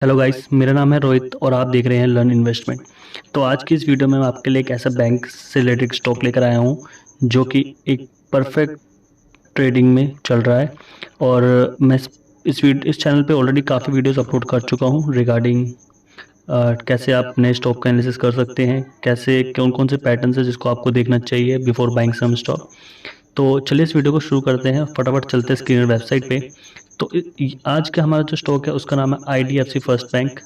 Hello guys, मेरा नाम है रोहित और आप देख रहे हैं लर्न इन्वेस्टमेंट। तो आज की इस वीडियो में मैं आपके लिए एक ऐसा बैंक से रिलेटेड स्टॉक लेकर आया हूँ जो कि एक परफेक्ट ट्रेडिंग में चल रहा है। और मैं इस चैनल पे ऑलरेडी काफ़ी वीडियोस अपलोड कर चुका हूँ रिगार्डिंग कैसे आप नए स्टॉक का एनालिसिस कर सकते हैं, कैसे कौन कौन से पैटर्न्स है जिसको आपको देखना चाहिए बिफोर बाइंग सम स्टॉक। तो चलिए इस वीडियो को शुरू करते हैं, फटाफट चलते हैं स्क्रीन वेबसाइट पे। तो आज का हमारा जो स्टॉक है उसका नाम है IDFC फर्स्ट बैंक।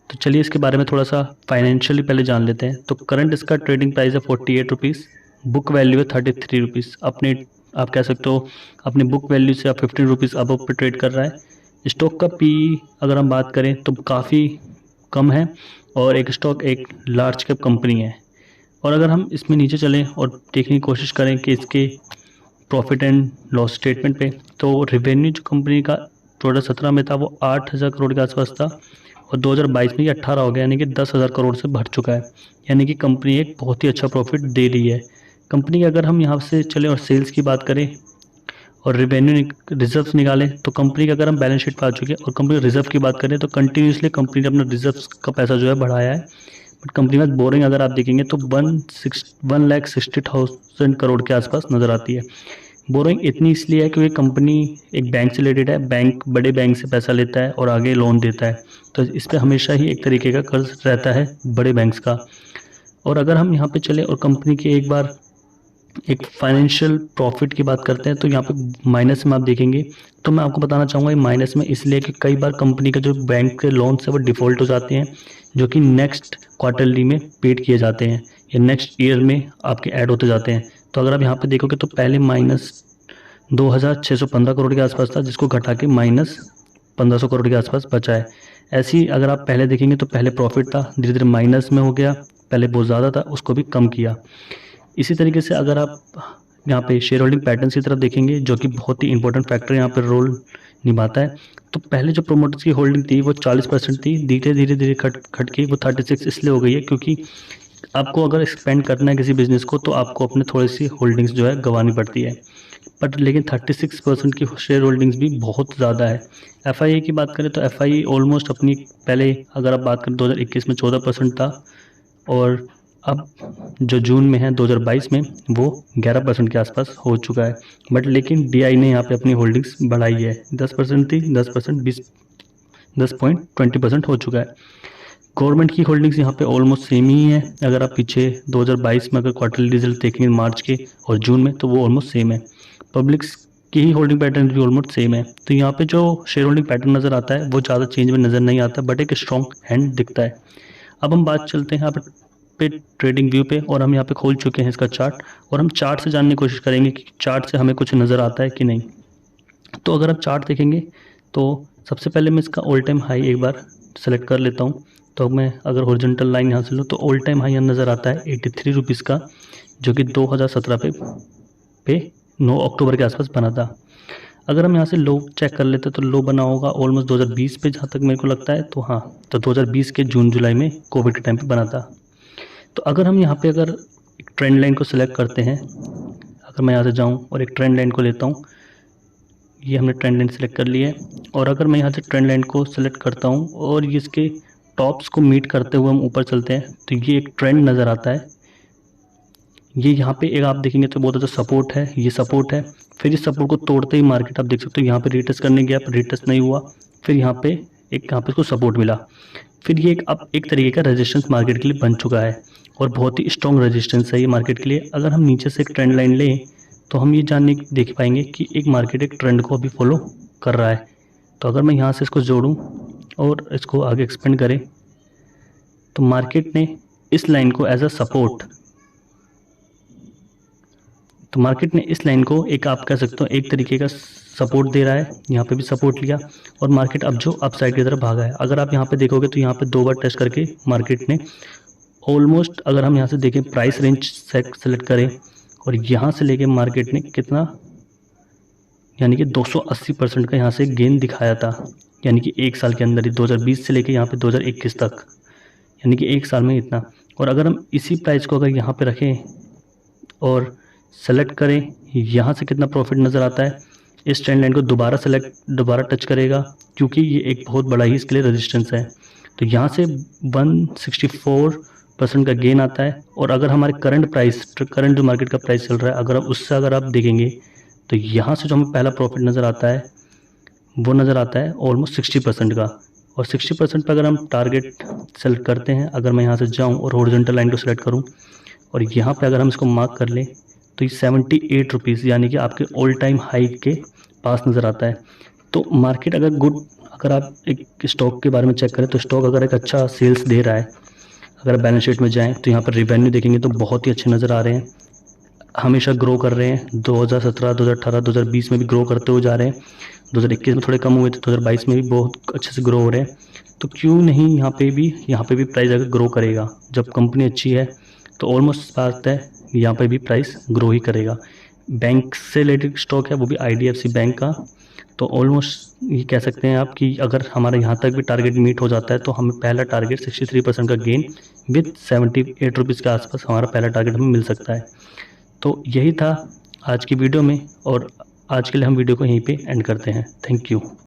तो चलिए इसके बारे में थोड़ा सा फाइनेंशियली पहले जान लेते हैं। तो करंट इसका ट्रेडिंग प्राइस है 48 रुपीज़, बुक वैल्यू है 33 रुपीज़। अपने आप कह सकते हो अपने बुक वैल्यू से आप 15 रुपीज़ अब पे ट्रेड कर रहा है। स्टॉक का पी अगर हम बात करें तो काफ़ी कम है और एक स्टॉक एक लार्ज कैप कंपनी है। और अगर हम इसमें नीचे चलें और देखने की कोशिश करें कि इसके प्रॉफिट एंड लॉस स्टेटमेंट पे, तो रेवेन्यू जो कंपनी का 2017 में था वो 8,000 करोड़ के आसपास था और 2022 में ये 18 हो गया, यानी कि 10,000 करोड़ से बढ़ चुका है। यानी कि कंपनी एक बहुत ही अच्छा प्रॉफिट दे रही है। कंपनी की अगर हम यहाँ से चले और सेल्स की बात करें और रेवेन्यू रिजर्व्स निकालें, तो कंपनी का अगर हम बैलेंस शीट पर आ चुके हैं और कंपनी रिजर्व की बात करें तो कंटिन्यूसली कंपनी ने अपना रिजर्व्स का पैसा जो है बढ़ाया है। बट कंपनी में बोरिंग अगर आप देखेंगे तो 1,60,000 करोड़ के आसपास नज़र आती है। बोरोइंग इतनी इसलिए है क्योंकि कंपनी एक बैंक से रिलेटेड है, बैंक बड़े बैंक से पैसा लेता है और आगे लोन देता है, तो इस पे हमेशा ही एक तरीके का कर्ज रहता है बड़े बैंक्स का। और अगर हम यहाँ पे चले और कंपनी की एक बार एक फाइनेंशियल प्रॉफिट की बात करते हैं तो यहाँ पे माइनस में आप देखेंगे। तो मैं आपको बताना चाहूँगा ये माइनस में इसलिए कि कई बार कंपनी का जो बैंक के लोन्स है वो डिफ़ॉल्ट हो जाते हैं, जो कि नेक्स्ट क्वार्टरली में पेड किए जाते हैं या नेक्स्ट ईयर में आपके ऐड होते जाते हैं। तो अगर आप यहाँ पे देखोगे तो पहले माइनस 2,615 करोड़ के आसपास था, जिसको घटा के माइनस 1,500 करोड़ के आसपास बचा है। ऐसे ही अगर आप पहले देखेंगे तो पहले प्रॉफिट था, धीरे धीरे माइनस में हो गया, पहले बहुत ज़्यादा था उसको भी कम किया। इसी तरीके से अगर आप यहाँ पे शेयर होल्डिंग पैटर्न्स की तरफ देखेंगे, जो कि बहुत ही इंपॉर्टेंट फैक्टर यहाँ पर रोल निभाता है, तो पहले जो प्रोमोटर्स की होल्डिंग थी वो 40% थी, धीरे धीरे धीरे खट के वो 36 इसलिए हो गई है क्योंकि आपको अगर एक्सपेंड करना है किसी बिजनेस को तो आपको अपने थोड़ी सी होल्डिंग्स जो है गंवानी पड़ती है। बट लेकिन 36% की शेयर होल्डिंग्स भी बहुत ज़्यादा है। FII की बात करें तो FII ऑलमोस्ट अपनी पहले अगर आप बात करें 2021 में 14% था और अब जो जून में है 2022 में वो 11% के आसपास हो चुका है। बट लेकिन DI ने यहाँ पे अपनी होल्डिंग्स बढ़ाई है, 10% थी, 10% 10.20% हो चुका है। गवर्नमेंट की होल्डिंग्स यहाँ पे ऑलमोस्ट सेम ही है। अगर आप पीछे 2022 में अगर क्वार्टरली रिजल्ट देखेंगे मार्च के और जून में तो वो ऑलमोस्ट सेम है। पब्लिक्स की ही होल्डिंग पैटर्न भी ऑलमोस्ट सेम है। तो यहाँ पे जो शेयर होल्डिंग पैटर्न नज़र आता है वो ज़्यादा चेंज में नज़र नहीं आता, बट एक स्ट्रॉन्ग हैंड दिखता है। अब हम बात चलते हैं यहाँ पे ट्रेडिंग व्यू पे, और हम यहाँ पे खोल चुके हैं इसका चार्ट और हम चार्ट से जानने की कोशिश करेंगे कि चार्ट से हमें कुछ नज़र आता है कि नहीं। तो अगर आप चार्ट देखेंगे तो सबसे पहले मैं इसका ऑल टाइम हाई एक बार सेलेक्ट कर लेता हूँ। तो मैं अगर हॉरिजॉन्टल लाइन यहाँ से लूँ तो ऑल टाइम हाई नज़र आता है 83 रुपीज़ का, जो कि 2017 पे 9 अक्टूबर के आसपास बना था। अगर हम यहाँ से लो चेक कर लेते तो लो बना होगा ऑलमोस्ट 2020 पे, जहाँ तक मेरे को लगता है। तो हाँ, तो 2020 के जून जुलाई में कोविड के टाइम पे बना था। तो अगर हम यहाँ पे अगर एक ट्रेंड लाइन को सिलेक्ट करते हैं, अगर मैं यहाँ से जाऊँ और एक ट्रेंड लाइन को लेता हूँ, ये हमने ट्रेंड लाइन सेलेक्ट कर ली है। और अगर मैं यहाँ से ट्रेंड लाइन को सेलेक्ट करता हूँ और ये इसके टॉप्स को मीट करते हुए हम ऊपर चलते हैं तो ये एक ट्रेंड नज़र आता है। ये यहाँ पे एक आप देखेंगे तो बहुत अच्छा सपोर्ट है, ये सपोर्ट है। फिर इस सपोर्ट को तोड़ते ही मार्केट आप देख सकते हो यहाँ पे रीटेस्ट करने गया पर रीटेस्ट नहीं हुआ, फिर यहाँ पे इसको सपोर्ट मिला। फिर ये अब एक तरीके का रेजिस्टेंस मार्केट के लिए बन चुका है और बहुत ही स्ट्रॉन्ग रेजिस्टेंस है ये मार्केट के लिए। अगर हम नीचे से एक ट्रेंड लाइन लें तो हम ये देख पाएंगे कि एक मार्केट एक ट्रेंड को अभी फॉलो कर रहा है। तो अगर मैं यहाँ से इसको जोड़ूँ और इसको आगे एक्सपेंड करें तो मार्केट ने इस लाइन को एज अ सपोर्ट, तो मार्केट ने इस लाइन को एक आप कह सकते हो एक तरीके का सपोर्ट दे रहा है। यहाँ पे भी सपोर्ट लिया और मार्केट अब जो अपसाइड की तरफ भागा है। अगर आप यहाँ पे देखोगे तो यहाँ पे 2 बार टेस्ट करके मार्केट ने ऑलमोस्ट, अगर हम यहाँ से देखें प्राइस रेंज सेलेक्ट करें और यहाँ से लेके मार्केट ने कितना, यानी कि 280% का यहाँ से गेन दिखाया था, यानी कि एक साल के अंदर ही 2020 से लेके यहाँ पे 2021 तक, यानी कि एक साल में इतना। और अगर हम इसी प्राइस को अगर यहाँ पे रखें और सेलेक्ट करें, यहाँ से कितना प्रॉफिट नज़र आता है, इस ट्रेंड लाइन को दोबारा टच करेगा, क्योंकि ये एक बहुत बड़ा ही इसके लिए रेजिस्टेंस है। तो यहाँ से 164% का गेन आता है। और अगर हमारे करंट जो मार्केट का प्राइस चल रहा है, अगर आप देखेंगे, तो यहाँ से जो हमें पहला प्रॉफिट नज़र आता है वो नज़र आता है ऑलमोस्ट 60% का। और 60% पर अगर हम टारगेट सेलेक्ट करते हैं, अगर मैं यहाँ से जाऊँ और हॉरिजॉन्टल लाइन को सेलेक्ट करूँ और यहाँ पे अगर हम इसको मार्क कर लें, तो ये 78 रुपीज़ यानी कि आपके ऑल टाइम हाई के पास नज़र आता है। तो मार्केट अगर आप एक स्टॉक के बारे में चेक करें, तो स्टॉक अगर एक अच्छा सेल्स दे रहा है, अगर बैलेंस शीट में जाएँ तो यहाँ पर रिवेन्यू देखेंगे तो बहुत ही अच्छे नज़र आ रहे हैं, हमेशा ग्रो कर रहे हैं। 2017, 2018, 2020 में भी ग्रो करते हुए जा रहे हैं। 2021 में थोड़े कम हुए थे, 2022 में भी बहुत अच्छे से ग्रो हो रहे हैं। तो क्यों नहीं यहाँ पे भी प्राइस अगर ग्रो करेगा, जब कंपनी अच्छी है तो ऑलमोस्ट बात है यहाँ पे भी प्राइस ग्रो ही करेगा। बैंक से रिलेटेड स्टॉक है, वो भी IDFC बैंक का। तो ऑलमोस्ट ये कह सकते हैं आप कि अगर हमारा यहाँ तक भी टारगेट मीट हो जाता है, तो हमें पहला टारगेट 63% का गेन विद 78 रुपीज़ के आसपास हमारा पहला टारगेट हमें मिल सकता है। तो यही था आज की वीडियो में, और आज के लिए हम वीडियो को यहीं पे एंड करते हैं। Thank you.